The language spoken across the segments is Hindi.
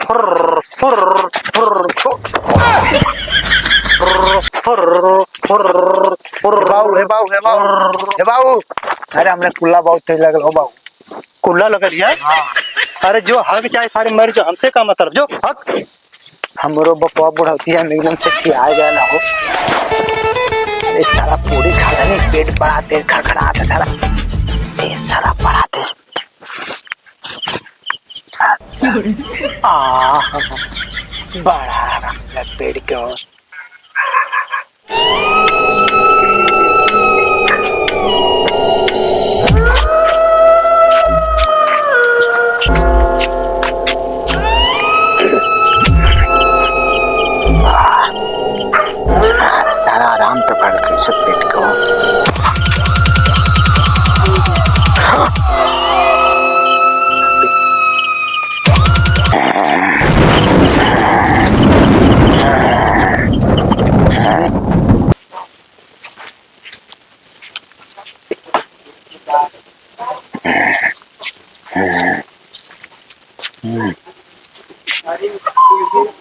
फुर फुर फुर बाबू हे बाबू हे बाबू हे बाबू। अरे हमने कुल्ला बहुत तेज लग रहा हो बाबू। कुल्ला लग लिया। अरे जो हक चाहे सारे मर जो, हमसे का मतलब, जो हक हमरो बपवा बुढ़ौती है एकदम से खिया गया ना हो। अरे सारा पूरी खा नहीं, पेट बड़ा तेज खड़खड़ाता था। ये सारा बड़ा तेज बड़ा आराम पेट के ओर। सारा आराम तो पड़ गई सब पेट को।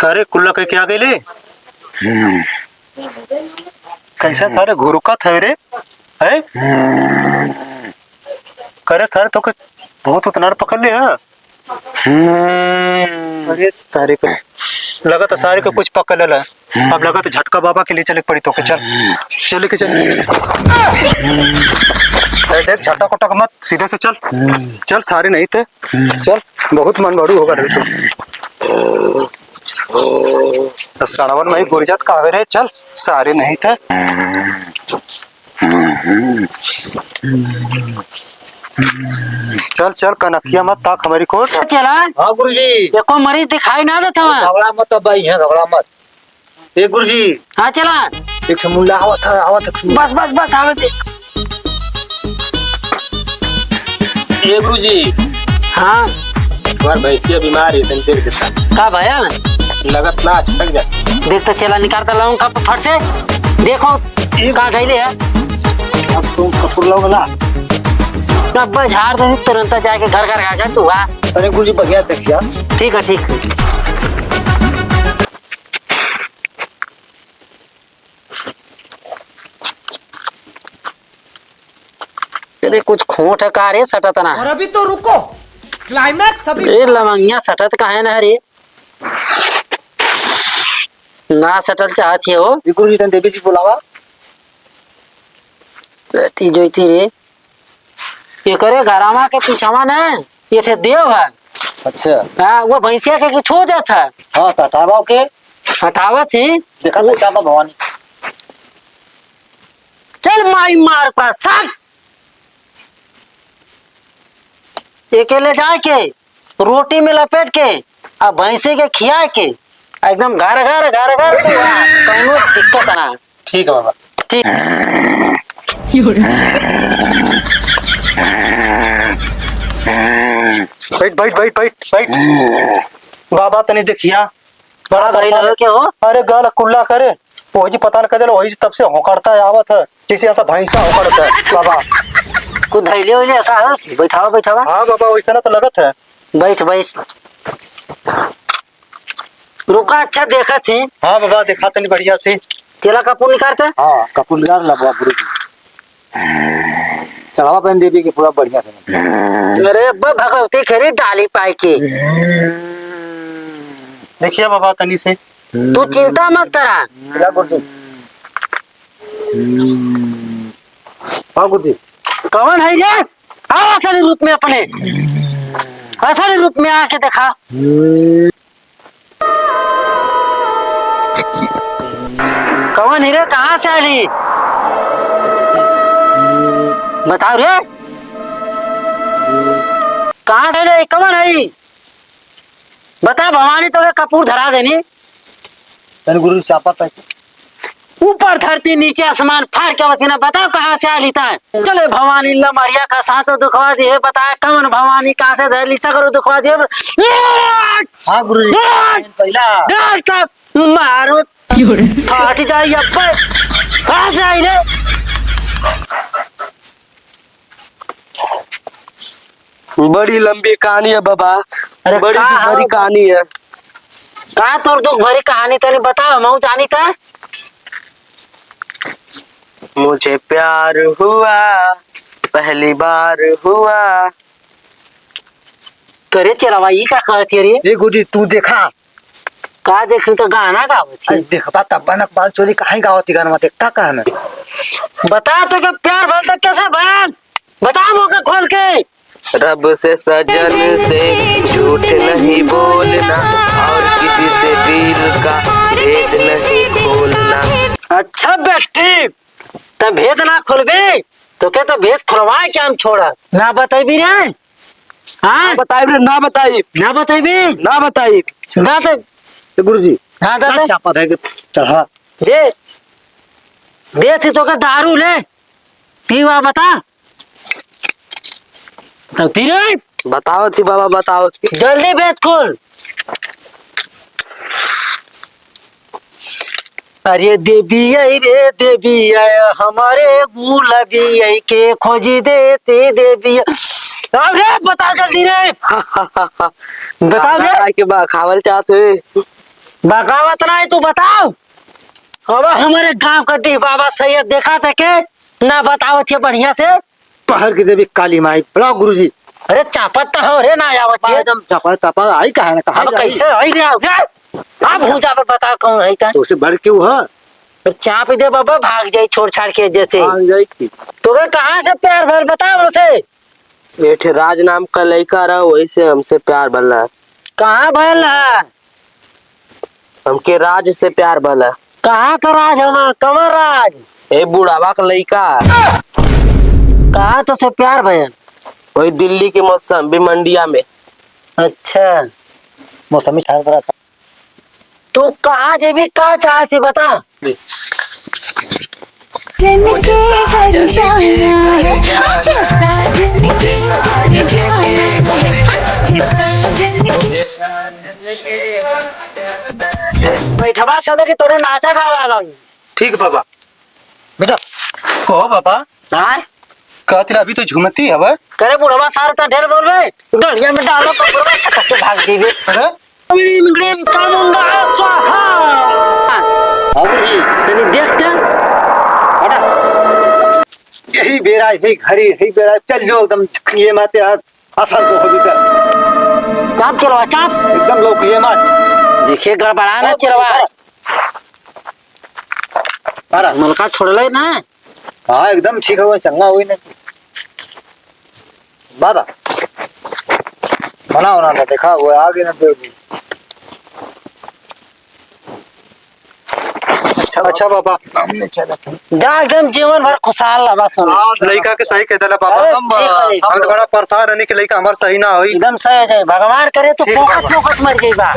करे कुल्ला कह के आ गए ले। कैसा सारे घुरुका थे रे है। करे सारे तो बहुत उतना पकड़ ले है। अरे सारे को लगा तो सारे को कुछ पकड़ ले। अब लगा तो झटका बाबा के लिए चले पड़ी तो के चल चले के चल। देख झटक उटक मत, सीधे से चल चल, सारे नहीं थे चल, बहुत मन बड़ू होगा रे तू। सड़वन में गुरजत कावे रे, चल सारे नहीं थे। चल चल कनखिया मत ताक हमारी कोट। चला। हाँ गुरुजी। एको मरीज दिखाई ना देता वहाँ। घबरा मत भाई है, घबरा मत। ए गुरुजी। हाँ चला। एक मुल्ला आवत है। बस बस बस आवे दे। ए गुरुजी। हाँ। तुम्हार भैंसिया बीमार है, देख देता का भया? लगत ना छटक जा। देख तो चला निकालता लाऊं कप फट से। देखो का गईले है। अब तुम कपूर लोग ना। अब झाड़ दे तुरंत जाके घर घर आ जा तू। हाँ अरे गुरुजी बढ़िया देखिया। ठीक है ठीक है। अरे कुछ खोट है का रे सटत ना। और अभी तो रुको, क्लाइमैक्स अभी। ए लवंगिया सटत का है ना रे। ना सटल चाहती हो। गुरुजी तन देवी जी बुलावा। सटी जोईती रे। ये करे घरामा के पीछावा ना, ये ठे देव है। अच्छा। हाँ वो भैंसिया के छो जाता है। हाँ हटावा के हटावा थी। देखा तो चापा भवानी। चल माई मार पास साथ अकेले जाके रोटी में लपेट के अब भैंसे के खिया के एकदम घर घर घर घर कौनो दिक्कत ना। ठीक है बाबा। ठीक। बैठ बैठ बैठ बैठ बैठ। बाबा तनी देखिया बड़ा बड़ा के हो। अरे गाल कुल्ला करे वही जी पता न कर वही तब से होकड़ता है आवत है, जैसे आता भैंसा होकड़ता है बाबा। कुछ धैले वैले का है? बैठावा बैठावा। हाँ बाबा वैसा ना तो लगत है। बैठ बैठ। रुका अच्छा देखा थी। हाँ बाबा देखा तनी बढ़िया से। चला कपूर निकालते। हाँ कपूर निकाल ला गुरुजी। चढ़ावा पहन देवी के पूरा बढ़िया से। अरे भगवती खेरी डाली पाई के। देखिए बाबा तनी से। तू चिंता मत करा। गुरुजी। हाँ गुरुजी। कौन है ये? आओ असली रूप में अपने, असली रूप में आके देखा। कौन हीरे कहाँ से आली? बताओ रे कहाँ से आली? कौन है? बता भवानी तो कपूर धरा देनी। गुरु चापा पैसे ऊपर धरती नीचे आसमान फाड़ के वसीना बताओ कहाँ से आली था। चले भवानी लमरिया का साथ दुखवा दिए, बताया कौन भवानी कहाँ से धरली सगरो दुखवा दिए। हाँ गुरु पहला मारो फाट जाए अब्बे, फाट जाए रे। बड़ी लंबी कहानी है बाबा। अरे बड़ी का भारी कहानी है। का तोर दुख भरी कहानी तनी बताओ मैं जानी था। मुझे प्यार हुआ पहली बार हुआ। करे चलावा ये का कहती रे? ए गुरुजी तू देखा का देखी तो गाना गावत अरे देखबा तब बनक बाल चोरी काहे गावती गाना देखता का है बता तो क्या प्यार भरता कैसे बयान बता मौका खोल के। रब से सजन से झूठ नहीं बोलना और किसी से दिल का भेद नहीं खोलना। अच्छा बेटी तो भेद ना खोलबे तो क्या तो भेद खुलवाए क्या हम छोड़ा ना बताइबी रे? हाँ बताइए ना बताइए ना बताइबी ना बताइए। ना तो गुरुजी हाँ दादा चापा है चढ़ा दे थी तो का दारू ले पीवा बता तब तीरे बताओ थी बाबा बताओ थी। जल्दी भेद खोल। अरे देवी आई रे देवी आय हमारे गुलाबी आई के खोजी देते देवी अरे बता जल्दी रे बता दे के बा खावल चाहते बगावत ना है तू बताओ। अब हमारे गांव का डी बाबा सैयद देखा था के ना बताओ थे बढ़िया से। पहर की देवी काली माई बड़ा गुरुजी अरे चापत तो हो रे ना आवत है एकदम चापा चापा आई कहा ना कहा अब कैसे आई रे अब भूजा पे बता कौन है ता तो उसे बढ़ क्यों है फिर चाप दे बाबा भाग जाए छोड़ छाड़ के जैसे जाएगी तो कहाँ से प्यार भर बताओ उसे। एक राज नाम का लड़का रहा वही से हमसे प्यार भला। कहाँ भल है? हमके राज से प्यार भला। कहाँ का राज हमार कमर राज ए बुढ़ावा का लड़का कहाँ तो से प्यार भयल वही दिल्ली के मौसमी मंडिया में। अच्छा मौसमी छाड़ रहा था तू कहाँ जेबी का चाहती बता। बैठवा सदे के तोरे नाचा गावा लगी। ठीक बाबा बेटा कहो बाबा हाँ कहती अभी तो झूमती है वह करे बुढ़वा सारा ता ढेर बोलबे गड़िया में डालो कपड़ा छटक के भाग दीबे। अरे ग्रीम ग्रीम कामुंगा स्वाहा हाँ गुरुजी तनी देखते यही बेरा यही घड़ी यही बेरा चल जो एकदम ये माते असर को होगी कर चाप चलवा चाप एकदम लोग ये मात देखिए गड़बड़ा ना चलवा अरे मुलका छोड़ ले ना। हाँ एकदम ठीक है वो चंगा हुई ना बाबा बना ना देखा वो आगे ना दे अच्छा बाबा हमने चला जा एकदम जीवन भर खुशहाल रहा सुन लड़का के सही कहता बाबा अरे हम ठीक है, हम तो बड़ा परेशान रहने के लड़का हमारा सही ना हुई एकदम सही है भगवान करे तो पोखत पोखत मर जाइबा।